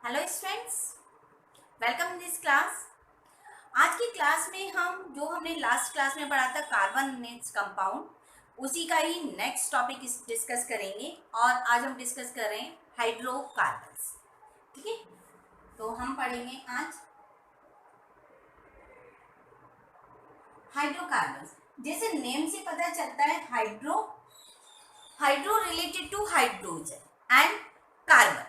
Hello students, welcome in this class. आज की class में हम जो हमने लास्ट क्लास में पढ़ा था कार्बन एंड इट्स कंपाउंड, उसी का ही नेक्स्ट टॉपिक डिस्कस करेंगे। और आज हम डिस्कस कर रहे हैं हाइड्रोकार्बन्स। ठीक है, तो हम पढ़ेंगे आज हाइड्रोकार्बन्स। जैसे नेम से पता चलता है, hydro related to hydrogen and carbon.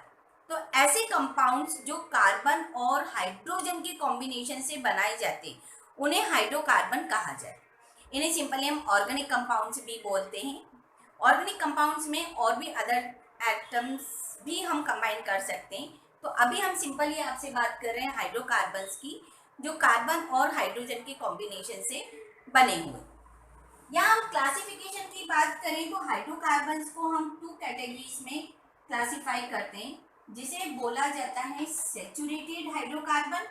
तो ऐसे कंपाउंड्स जो कार्बन और हाइड्रोजन के कॉम्बिनेशन से बनाए जाते हैं उन्हें हाइड्रोकार्बन कहा जाए। इन्हें सिंपली हम ऑर्गेनिक कंपाउंड्स भी बोलते हैं। ऑर्गेनिक कंपाउंड्स में और भी अदर एटम्स भी हम कंबाइन कर सकते हैं। तो अभी हम सिंपली आपसे बात कर रहे हैं हाइड्रोकार्बन्स की, जो कार्बन और हाइड्रोजन के कॉम्बिनेशन से बने हुए। या हम क्लासिफिकेशन की बात करें तो हाइड्रोकार्बन्स को हम टू कैटेगरीज में क्लासिफाई करते हैं, जिसे बोला जाता है saturated hydrocarbon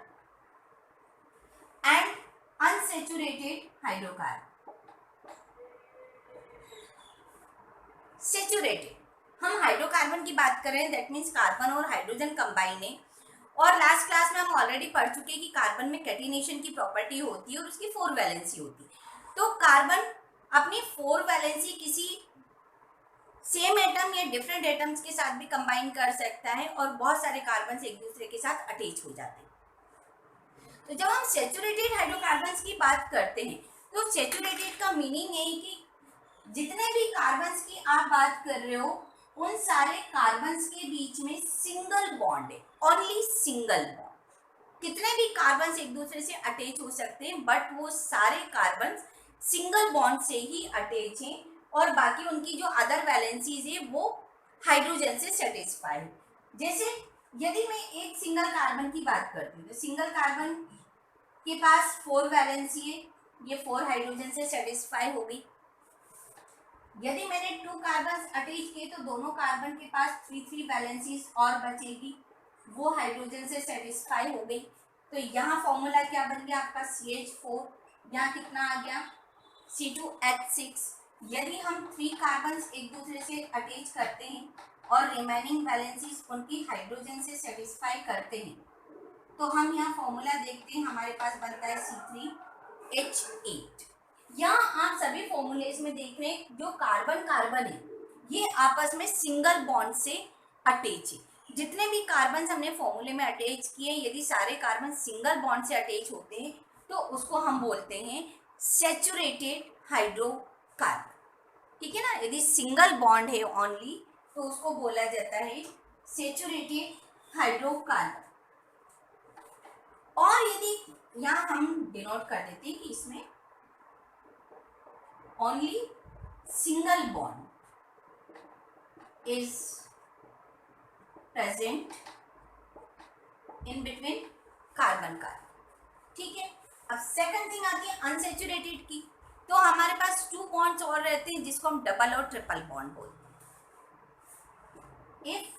and unsaturated hydrocarbon. Saturated, हम हाइड्रोकार्बन की बात कर रहे हैं, दैट मीन्स कार्बन और हाइड्रोजन कंबाइन है। और लास्ट क्लास में हम ऑलरेडी पढ़ चुके हैं कि कार्बन में कैटिनेशन की प्रॉपर्टी होती है और उसकी 4 वैलेंसी होती है। तो कार्बन अपनी 4 वैलेंसी किसी सेम एटम या डिफरेंट एटम्स के साथ भी कंबाइन कर सकता है और बहुत सारे कार्बन एक दूसरे के साथ अटैच हो जाते हैं। तो जब हम सैचुरेटेड हाइड्रोकार्बन्स की बात करते हैं तो सैचुरेटेड का मीनिंग है कि जितने भी कार्बन्स की आप बात कर रहे हो उन सारे कार्बन्स के बीच में सिंगल बॉन्ड है, ओनली सिंगल बॉन्ड। कितने भी कार्बन्स एक दूसरे से अटैच हो सकते हैं, बट वो सारे कार्बन्स सिंगल बॉन्ड से ही अटैच हैं और बाकी उनकी जो अदर वैलेंसीज है वो हाइड्रोजन से सेटिस्फाई है। जैसे यदि मैं एक सिंगल कार्बन की बात करती हूँ तो सिंगल कार्बन के पास 4 वैलेंसी है, ये 4 हाइड्रोजन से सेटिस्फाई हो गई। यदि मैंने 2 कार्बन अटैच किए तो दोनों कार्बन के पास 3 वैलेंसीज और बचेगी, वो हाइड्रोजन से सेटिस्फाई हो गई। तो यहाँ फॉर्मूला क्या बन गया आपका CH4, यहाँ कितना आ गया C2H6। यदि हम 3 कार्बन एक दूसरे से अटैच करते हैं और रिमेनिंग वैलेंसीज उनकी हाइड्रोजन से सेटिस्फाई करते हैं तो हम यहाँ फॉर्मूला देखते हैं, हमारे पास बनता है C3H8। यहाँ आप सभी फॉर्मूलेज में देख रहे हैं जो कार्बन कार्बन है ये आपस में सिंगल बॉन्ड से अटैच है। जितने भी कार्बन हमने फॉर्मूले में अटैच किए, यदि सारे कार्बन सिंगल बॉन्ड से अटैच होते हैं तो उसको हम बोलते हैं सैचुरेटेड हाइड्रोकार्बन। ठीक है ना, यदि सिंगल बॉन्ड है ओनली तो उसको बोला जाता है सैचुरेटेड हाइड्रोकार्बन। और यदि यहाँ हम डिनोट कर देते हैं कि इसमें only single bond is present in between carbon carbon. ठीक है, अब सेकंड थिंग आती है अनसैचुरेटेड की। तो हमारे पास 2 बॉन्ड्स और रहते हैं जिसको हम डबल और ट्रिपल बॉन्ड बोलते हैं। इफ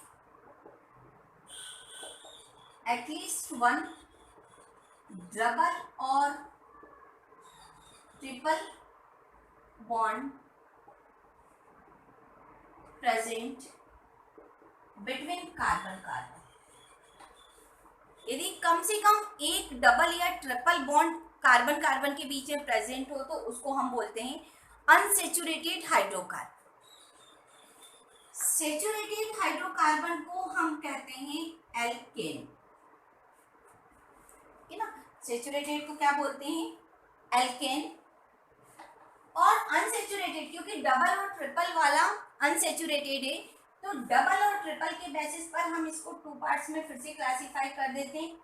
एटलीस्ट वन डबल और triple bond present between carbon carbon, यदि कम से कम एक डबल या ट्रिपल बॉन्ड कार्बन कार्बन के बीच में प्रेजेंट हो तो उसको हम बोलते हैं अनसैचुरेटेड हाइड्रोकार्बन। सैचुरेटेड हाइड्रोकार्बन को हम कहते हैं एल्केन। है ना, सैचुरेटेड को क्या बोलते हैं एल्केन। और अनसैचुरेटेड, क्योंकि डबल और ट्रिपल वाला अनसैचुरेटेड है तो डबल और ट्रिपल के बेसिस पर हम इसको 2 पार्ट्स में फिर से क्लासिफाई कर देते हैं।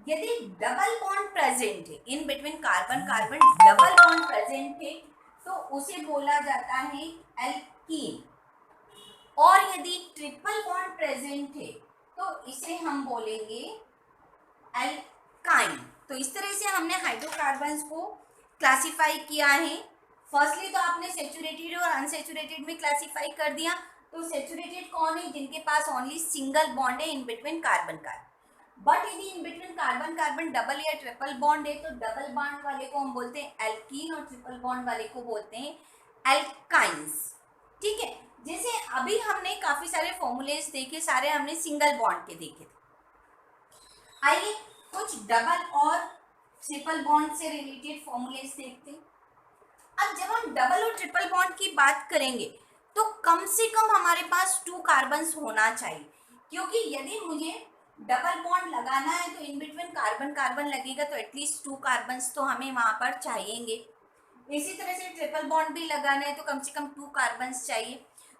यदि डबल बॉन्ड प्रेजेंट है in between carbon carbon, double bond present है तो उसे बोला जाता है एल्कीन। और यदि ट्रिपल बॉन्ड प्रेजेंट है तो इसे हम बोलेंगे एल्काइन। तो इस तरह से हमने हाइड्रोकार्बन्स को क्लासिफाई किया है। फर्स्टली तो आपने सैचुरेटेड और अनसैचुरेटेड में क्लासिफाई कर दिया। तो सैचुरेटेड कौन है, जिनके पास ओनली सिंगल बॉन्ड है in between carbon carbon. But यदि in between carbon carbon double या ट्रिपल बॉन्ड है तो डबल बॉन्ड वाले को हम बोलते हैं एल्कीन और ट्रिपल बॉन्ड वाले को बोलते हैं एल्काइंस। ठीक है, जैसे अभी हमने काफी सारे फॉर्मूलेज देखे, सारे हमने सिंगल बॉन्ड के देखे थे। आइए कुछ डबल और ट्रिपल बॉन्ड से रिलेटेड फॉर्मूलेस देखते हैं। अब जब हम डबल और ट्रिपल बॉन्ड की बात करेंगे तो कम से कम हमारे पास 2 कार्बन्स होना चाहिए, क्योंकि यदि मुझे डबल बॉन्ड लगाना है तो इन बिटवीन कार्बन कार्बन लगेगा, तो एटलीस्ट 2 कार्बन्स तो हमें वहां पर चाहिएंगे। इसी तरह से ट्रिपल बॉन्ड भी लगाना है तो कम से कम 2 कार्बन्स चाहिए।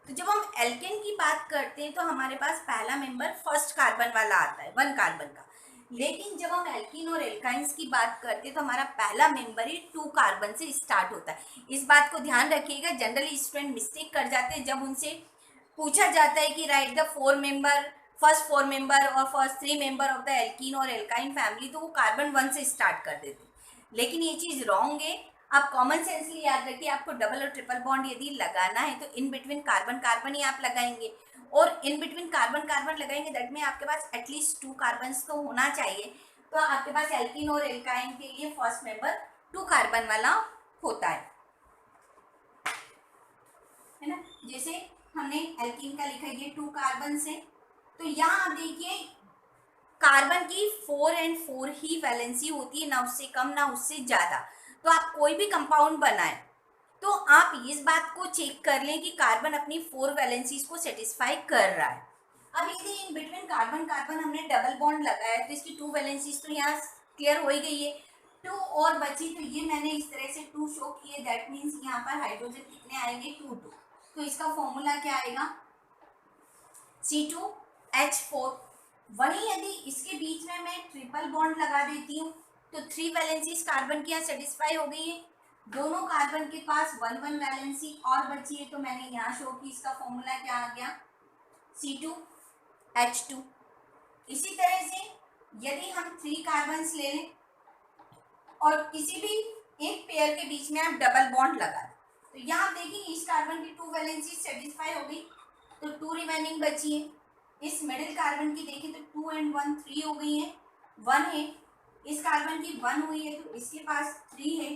तो जब हम एल्केन की बात करते हैं तो हमारे पास पहला मेंबर फर्स्ट कार्बन वाला आता है 1 कार्बन का, लेकिन जब हम एल्कीन और एल्काइंस की बात करते हैं तो हमारा पहला मेंबर ही 2 कार्बन से स्टार्ट होता है। इस बात को ध्यान रखिएगा, जनरली स्टूडेंट मिस्टेक कर जाते हैं जब उनसे पूछा जाता है कि write the 4 member, first 4 member और first 3 member of the alkene और एल्काइन फैमिली, तो वो कार्बन 1 से स्टार्ट कर देते हैं, लेकिन ये चीज़ रॉन्ग है। आप कॉमन सेंसली याद रखिए, आपको डबल और ट्रिपल बॉन्ड यदि लगाना है तो इन बिटवीन कार्बन कार्बन ही आप लगाएंगे, और इन बिटवीन कार्बन कार्बन लगाएंगे दैट में आपके पास एटलीस्ट 2 कार्बन तो होना चाहिए। तो आपके पास एल्कीन और एल्काइन के लिए फर्स्ट मेंबर 2 कार्बन वाला होता है ना। जैसे हमने एल्कीन का लिखा ये 2 कार्बन से, तो यहाँ आप देखिए कार्बन की 4 and 4 ही वैलेंसी होती है, ना उससे कम ना उससे ज़्यादा। तो आप कोई भी कंपाउंड बनाएं तो आप इस बात को चेक कर लें कि कार्बन अपनी 4 वैलेंसीज को सेटिस्फाई कर रहा है। अब यदि इन बिटवीन कार्बन कार्बन हमने डबल बॉन्ड लगाया तो इसकी 2 वैलेंसीज तो यहाँ क्लियर हो ही गई है, 2 और बची, तो ये मैंने इस तरह से 2 शो किए, दैट मीन्स यहाँ पर हाइड्रोजन कितने आएंगे 2 2। तो इसका फॉर्मूला क्या आएगा C2H4। वहीं यदि इसके बीच में मैं ट्रिपल बॉन्ड लगा देती हूँ तो 3 वैलेंसीज कार्बन की यहाँ सेटिस्फाई हो गई है, दोनों कार्बन के पास 1 1 वैलेंसी और बची है, तो मैंने यहाँ शो की, इसका फॉर्मूला क्या आ गया C2H2। इसी तरह से यदि हम 3 कार्बन्स ले लें और किसी भी एक पेयर के बीच में आप डबल बॉन्ड लगा दें, तो यहाँ आप देखेंगे इस कार्बन की 2 वैलेंसी सेटिस्फाई हो गई, तो 2 रिमेनिंग बची है। इस मिडिल कार्बन की देखें तो 2 and 1 3 हो गई है, 1 है, इस कार्बन की 1 हुई है तो इसके पास 3 है,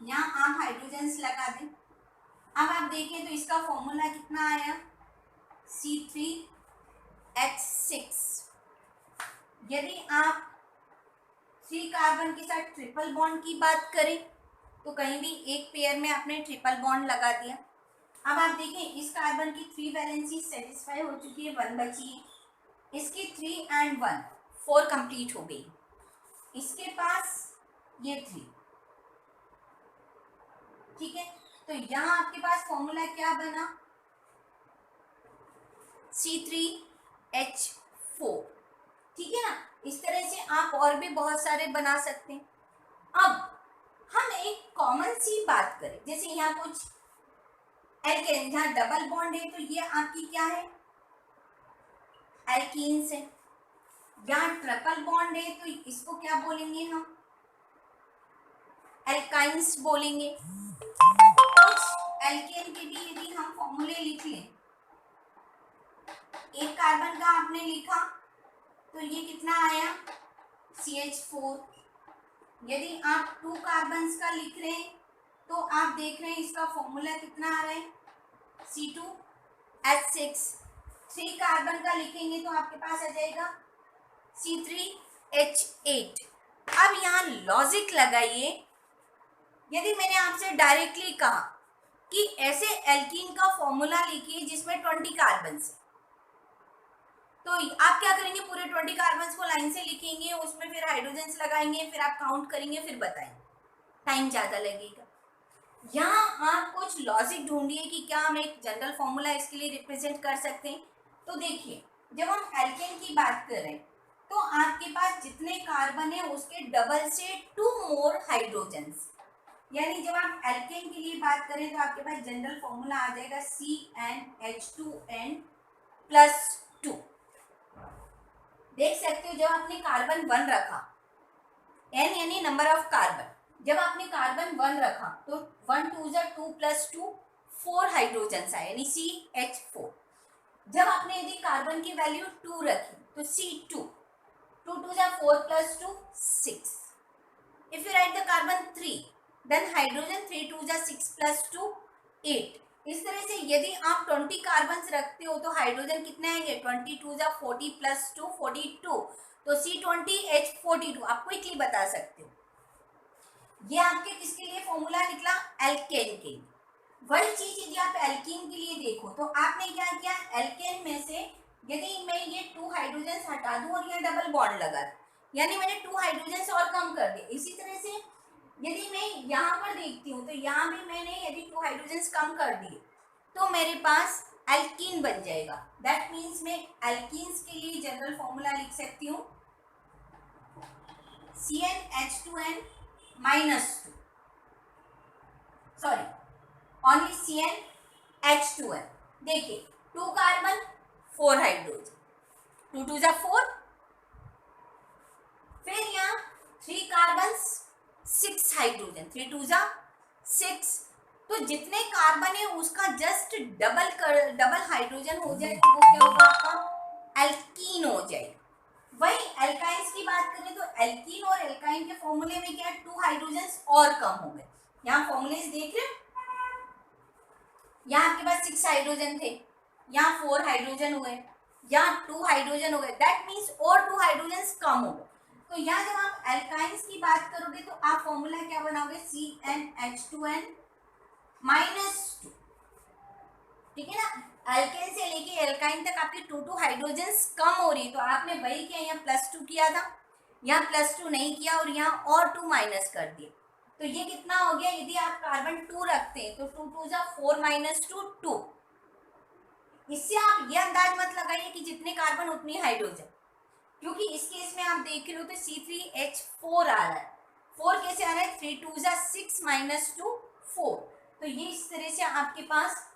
यहाँ आप हाइड्रोजन्स लगा दें। अब आप देखें तो इसका फॉर्मूला कितना आया C3H6। यदि आप 3 कार्बन के साथ ट्रिपल बॉन्ड की बात करें तो कहीं भी एक पेयर में आपने ट्रिपल बॉन्ड लगा दिया। अब आप देखें इस कार्बन की 3 वैलेंसी सेटिस्फाई हो चुकी है, 1 बची है, इसकी 3 and 1 4 कंप्लीट हो गई, इसके पास ये 3, ठीक है। तो यहाँ आपके पास फॉर्मूला क्या बना C3H4, ठीक है ना। इस तरह से आप और भी बहुत सारे बना सकते हैं। अब हम एक कॉमन सी बात करें, जैसे यहाँ कुछ एल्केन, जहाँ डबल बॉन्ड है तो ये आपकी क्या है एल्कीन्स है, यहाँ ट्रिपल बॉन्ड है तो इसको क्या बोलेंगे हम एल्काइंस बोलेंगे। कुछ एल्केन के भी यदि हम फॉर्मूले लिख लें, एक कार्बन का आपने लिखा तो ये कितना आया CH4। यदि आप 2 कार्बन्स का लिख रहे हैं तो आप देख रहे हैं इसका फॉर्मूला कितना आ रहा है C2H6। 3 कार्बन का लिखेंगे तो आपके पास आ जाएगा C3H8। अब यहाँ लॉजिक लगाइए, यदि मैंने आपसे डायरेक्टली कहा कि ऐसे एल्कीन का फॉर्मूला लिखिए जिसमें 20 कार्बन है, तो आप क्या करेंगे, पूरे 20 कार्बन्स को लाइन से लिखेंगे, उसमें फिर हाइड्रोजन्स लगाएंगे, फिर आप काउंट करेंगे, फिर बताएंगे, टाइम ज़्यादा लगेगा। यहाँ आप कुछ लॉजिक ढूंढिए कि क्या हम एक जनरल फॉर्मूला इसके लिए रिप्रेजेंट कर सकते हैं। तो देखिए जब हम एल्केन की बात कर रहे हैं तो आपके पास जितने कार्बन है उसके डबल से 2 मोर हाइड्रोजन्स, यानी जब आप एल्केन के लिए बात करें तो आपके पास जनरल फॉर्मूला आ जाएगा CnH2n+2। देख सकते हो जब आपने कार्बन 1 रखा, n यानी नंबर ऑफ कार्बन, जब आपने कार्बन 1 रखा तो 1 2 2 + 2 4 हाइड्रोजन्स आए यानी CH4। जब आपने यदि कार्बन की वैल्यू 2 रखी तो C2, 2 2 4 + 2 6। If you write the carbon 3 then hydrogen 3 2 6 + 2 8। इस तरह से यदि आप 20 कार्बन्स रखते हो तो हाइड्रोजन कितने आएंगे 22 40 + 2 42। तो C20H42 आप क्विकली बता सकते हो। ये आपके किसके लिए फॉर्मूला निकला? एल्केन के लिए। वही चीज यदि आप एल्कीन के लिए देखो तो आपने क्या किया, एल्केन में से यदि मैं ये 2 हाइड्रोजन हटा दूं और ये डबल बॉन्ड लगा दूं, यानी मैंने 2 हाइड्रोजन और कम कर दिए। इसी तरह से यदि मैं यहाँ पर देखती हूँ तो यहाँ भी मैंने यदि 2 हाइड्रोजन कम कर दिए तो मेरे पास एल्कीन बन जाएगा। दैट मीन्स मैं एल्कीन्स के लिए जनरल फॉर्मूला लिख सकती हूँ CnH2n -2, सॉरी ओनली CnH2n। देखिए 2 कार्बन 4 हाइड्रोजन, 2 2 जा 4, फिर यहाँ 3 कार्बन 6 हाइड्रोजन, 3 2 जा 6। तो जितने कार्बन है उसका जस्ट डबल हाइड्रोजन हो जाए तो वो क्या होगा आपका? एल्कीन हो जाएगा। वही एल्काइंस की बात करें तो एल्कीन और एल्काइन के फॉर्मूले में क्या है, 2 हाइड्रोजन और कम हो गए। यहाँ फॉर्मूले देख रहे हो, यहाँ आपके पास 6 हाइड्रोजन थे, यहाँ 4 हाइड्रोजन हुए, यहाँ 2 हाइड्रोजन हो गए। दैट मीन्स और 2 हाइड्रोजन कम हो गए। तो यहाँ जब आप एल्काइंस की बात करोगे तो आप फॉर्मूला क्या बनाओगे? CnH2n -2, ठीक है ना। एल्केन से लेके एल्काइन तक आपकी 2 हाइड्रोजन कम हो रही है, तो आपने वही किया, यहाँ +2 किया था, यहाँ +2 नहीं किया और यहाँ और 2 माइनस कर दिए। तो ये कितना हो गया? यदि आप कार्बन 2 रखते हैं तो 2 2 जा 4 -2 2। इससे आप ये अंदाज मत लगाइए कि जितने कार्बन उतनी हाइड्रोजन, क्योंकि इस केस में आप देख रहे हो तो C3H4 आ रहा है। 4 कैसे आ रहा है? 3 2 जा 6 -2 4। तो ये इस तरह से आपके पास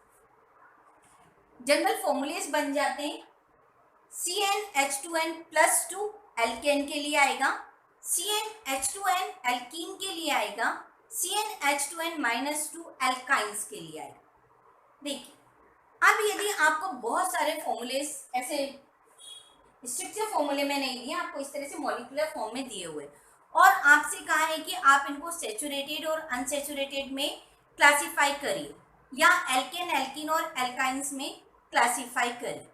जनरल फॉर्मूलेस बन जाते हैं। CnH2n +2 एल्केन के लिए आएगा, CnH2n एल्कीन के लिए आएगा, CnH2n -2 एल्काइंस के लिए आएगा। देखिए अब यदि आपको बहुत सारे फॉर्मूलेस ऐसे स्ट्रक्चर फॉर्मूले में नहीं दिए, आपको इस तरह से मॉलिक्यूलर फॉर्म में दिए हुए और आपसे कहा है कि आप इनको सैचुरेटेड और अनसैचुरेटेड में क्लासिफाई करिए या एल्केन, एल्कीन और एल्काइंस में क्लासिफाई करिए।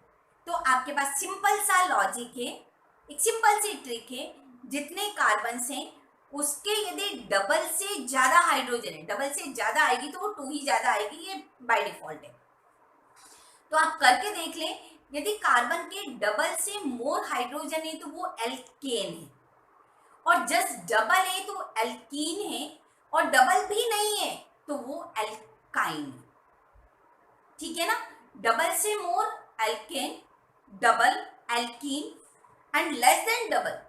तो आपके पास सिंपल सा लॉजिक है, एक सिंपल सी ट्रिक है। जितने कार्बन हैं उसके यदि डबल से ज्यादा हाइड्रोजन है, डबल से ज्यादा आएगी तो वो 2 ही ज्यादा आएगी, ये बाय डिफॉल्ट है। तो आप करके देख लें, यदि कार्बन के डबल से मोर हाइड्रोजन है तो वो एल्केन है, और जस्ट डबल है तो एल्कीन है, और डबल भी नहीं है तो वो एल्काइन है। ठीक है ना। डबल से more alkane, double alkene and less than double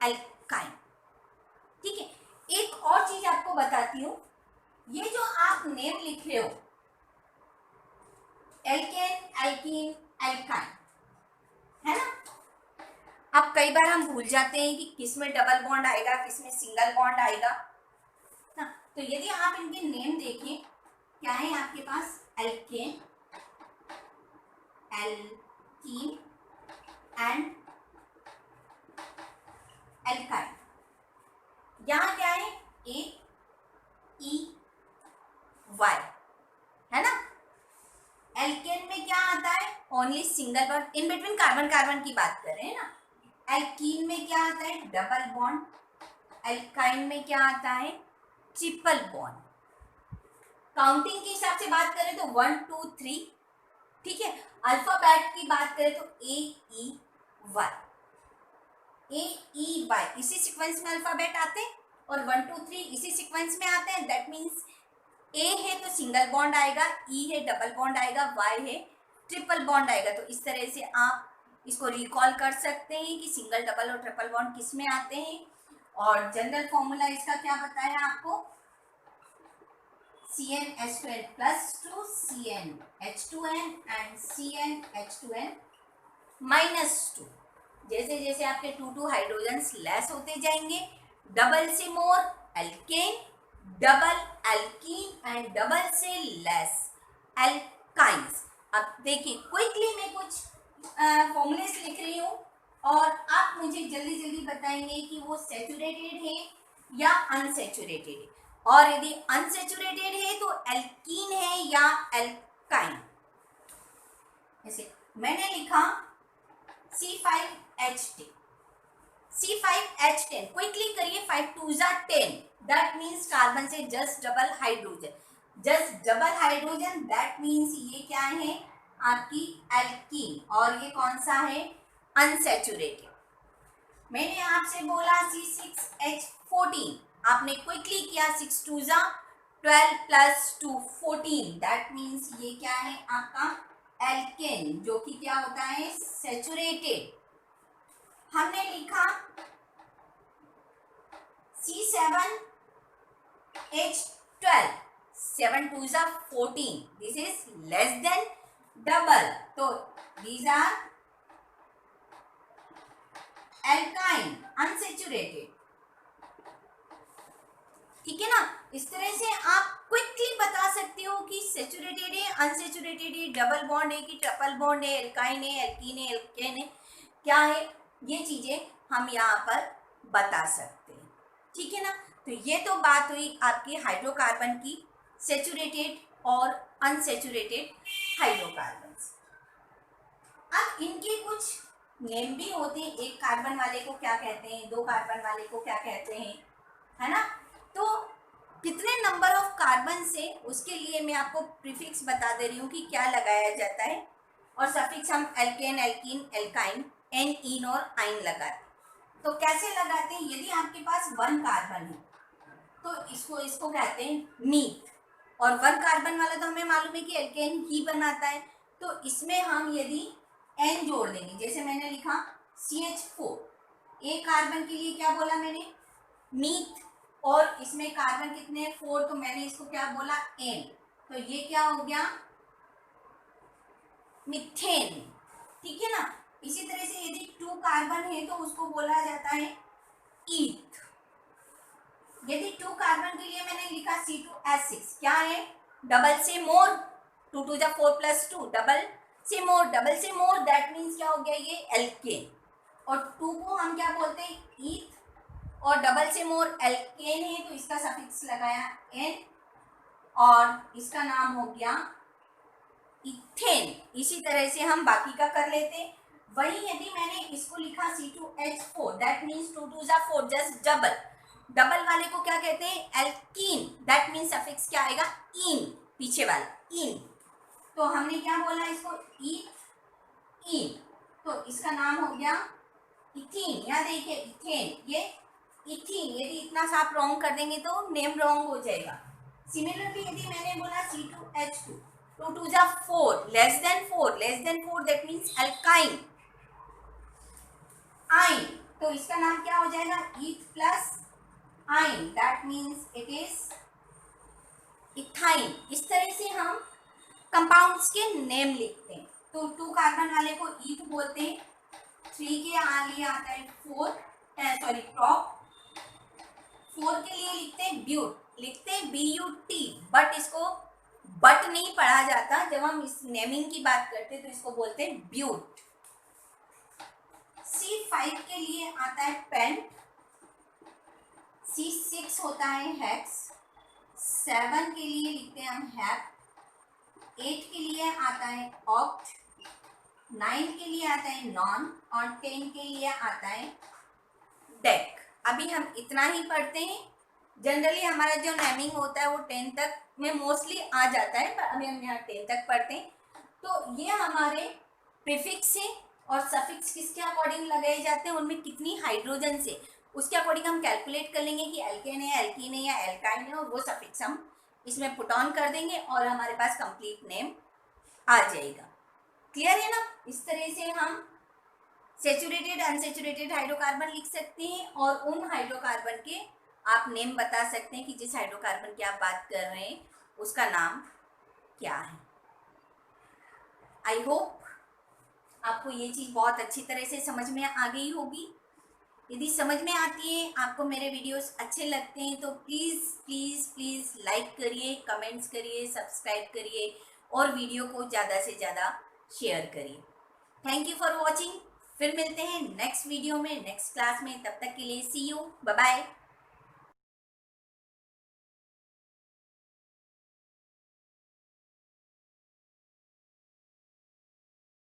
alkyne. ठीक है। एक और चीज आपको बताती हूँ, ये जो आप नेम लिख रहे हो एल्केन, एल्कीन, एल्काइन, है ना। अब कई बार हम भूल जाते हैं कि किस में डबल बॉन्ड आएगा, किस में सिंगल बॉन्ड आएगा। हाँ, तो यदि आप इनके नेम देखें, क्या है आपके पास? Alkane, alkene and alkyne. यहाँ क्या है? AEY, है ना। एल्केन में क्या आता है? ओनली सिंगल बॉन्ड, इन बिटवीन कार्बन कार्बन की बात कर रहे हैं ना। एल्कीन में क्या आता है? Double bond. एल्काइन में क्या आता है? Triple bond. काउंटिंग के हिसाब से बात करें तो 1 2 3, ठीक है। अल्फाबेट की बात करें तो AEY, AEY इसी सीक्वेंस में अल्फाबेट आते हैं और 1 2 3 इसी सीक्वेंस में आते हैं। दैट मीन्स A है तो सिंगल बॉन्ड आएगा, E है डबल बॉन्ड आएगा, Y है ट्रिपल बॉन्ड आएगा। तो इस तरह से आप इसको रिकॉल कर सकते हैं कि सिंगल, डबल और ट्रिपल बॉन्ड किस में आते हैं। और जनरल फॉर्मूला इसका क्या बताया आपको? CnH2n +2, CnH2n and CnH2n -2। जैसे जैसे आपके 2 2 हाइड्रोजन लेस होते जाएंगे, डबल से more alkane, double alkene and double से लेस एल्काइंस। अब देखिए क्विकली मैं कुछ फॉर्मूलेस लिख रही हूँ और आप मुझे जल्दी जल्दी बताएंगे कि वो सैचुरेटेड है या अनसैचुरेटेड है, और यदि अनसैचुरेटेड है तो एल्कीन है या एल्काइन। जैसे मैंने लिखा C5H10, C5H10 क्विकली करिए, 5 2 जा 10, दैट मीन्स कार्बन से just double hydrogen, just double hydrogen, that means ये क्या है आपकी एल्कीन, और ये कौन सा है अनसैचुरेटेड। मैंने आपसे बोला C6H14, आपने क्विकली किया, 6 2 जा 12 प्लस 2 14, दैट मीन्स ये क्या है आपका एल्केन, जो कि क्या होता है सैचुरेटेड। हमने लिखा C7H12, 7 2 जा 14, this is less than double, तो these are alkyne unsaturated, ठीक है ना। इस तरह से आप क्विकली बता सकते हो कि सैचुरेटेड है, अनसैचुरेटेड है, डबल बॉन्ड है कि ट्रिपल बॉन्ड है, एल्काइन है, एल्कीन है, एल्केन है, क्या है, ये चीजें हम यहाँ पर बता सकते हैं, ठीक है ना। तो ये तो बात हुई आपकी हाइड्रोकार्बन की, सैचुरेटेड और अनसैचुरेटेड हाइड्रोकार्बन्स। अब इनके कुछ नेम भी होते हैं, एक कार्बन वाले को क्या कहते हैं, 2 कार्बन वाले को क्या कहते हैं, है ना। तो कितने नंबर ऑफ कार्बन से, उसके लिए मैं आपको प्रीफिक्स बता दे रही हूँ कि क्या लगाया जाता है, और सफिक्स हम एल्केन, एल्कीन, एल्काइन, एन, इन और आइन लगाते। तो कैसे लगाते हैं, यदि आपके पास 1 कार्बन है तो इसको कहते हैं मीथ, और 1 कार्बन वाला तो हमें मालूम है कि एल्केन ही बनाता है, तो इसमें हम यदि एन जोड़ देंगे, जैसे मैंने लिखा CH4, एक कार्बन के लिए क्या बोला मैंने मीथ, और इसमें कार्बन कितने हैं 4, तो मैंने इसको क्या बोला एन, तो ये क्या हो गया मिथेन, ठीक है ना। इसी तरह से यदि 2 कार्बन है तो उसको बोला जाता है ईथ। यदि 2 कार्बन के लिए मैंने लिखा C2H6, क्या है डबल से मोर, 2 2 जा 4 प्लस 2, डबल से मोर, डबल से मोर, दैट मीन्स क्या हो गया ये एल्केन, और 2 को हम क्या बोलते हैं ईथ, और डबल से मोर एल्केन है तो इसका सफिक्स लगाया एन, और इसका नाम हो गया इथेन। इसी तरह से हम बाकी का कर लेते। वही यदि मैंने इसको लिखा C2H4, दैट मीन्स 2 2 जा 4, जस्ट डबल, डबल वाले को क्या कहते हैं एल्कीन, दैट मीन्स सफिक्स क्या आएगा इन, पीछे वाला इन, तो हमने क्या बोला इसको इन, तो इसका नाम हो गया इथीन। यहाँ देखिए इथेन, ये इथीन, यदि इतना सा आप रॉन्ग कर देंगे तो नेम रॉन्ग हो जाएगा। सिमिलरली यदि मैंने बोला C2H2, 2 2 जा 4, less than 4, that means alkyne, yne, तो इसका नाम क्या हो जाएगा eth plus yne, that means it is ethyne. इस तरह से हम कंपाउंड्स के नेम लिखते हैं। तो 2 कार्बन वाले को ईथ बोलते हैं, 3 के लिए आता है टॉप, 4 के लिए लिखते हैं ब्यूट, लिखते हैं BUT, बट इसको बट नहीं पढ़ा जाता, जब हम इस नेमिंग की बात करते हैं तो इसको बोलते हैं ब्यूट। C5 के लिए आता है पेंट, C6 होता है हेक्स, 7 के लिए लिखते हैं हम हैप, 8 के लिए आता है ऑक्ट, 9 के लिए आता है नॉन, और 10 के लिए आता है डेक। अभी हम इतना ही पढ़ते हैं। जनरली हमारा जो नेमिंग होता है वो 10 तक में मोस्टली आ जाता है, पर अभी हम यहाँ 10 तक पढ़ते हैं। तो ये हमारे प्रीफिक्स है, और सफिक्स किसके अकॉर्डिंग लगाए जाते हैं, उनमें कितनी हाइड्रोजन से, उसके अकॉर्डिंग हम कैलकुलेट कर लेंगे कि एल्केन है, एल्कीन है या एल्काइन है, और वो सफिक्स हम इसमें पुट ऑन कर देंगे और हमारे पास कंप्लीट नेम आ जाएगा। क्लियर है ना। इस तरह से हम सैचुरेटेड अनसैचुरेटेड हाइड्रोकार्बन लिख सकते हैं, और उन हाइड्रोकार्बन के आप नेम बता सकते हैं कि जिस हाइड्रोकार्बन की आप बात कर रहे हैं उसका नाम क्या है। आई होप आपको ये चीज़ बहुत अच्छी तरह से समझ में आ गई होगी। यदि समझ में आती है, आपको मेरे वीडियोस अच्छे लगते हैं, तो प्लीज़ प्लीज़ प्लीज़ लाइक करिए, कमेंट्स करिए, सब्सक्राइब करिए, और वीडियो को ज़्यादा से ज़्यादा शेयर करिए। Thank you for watching. फिर मिलते हैं नेक्स्ट वीडियो में, नेक्स्ट क्लास में। तब तक के लिए सी यू, बाय बाय।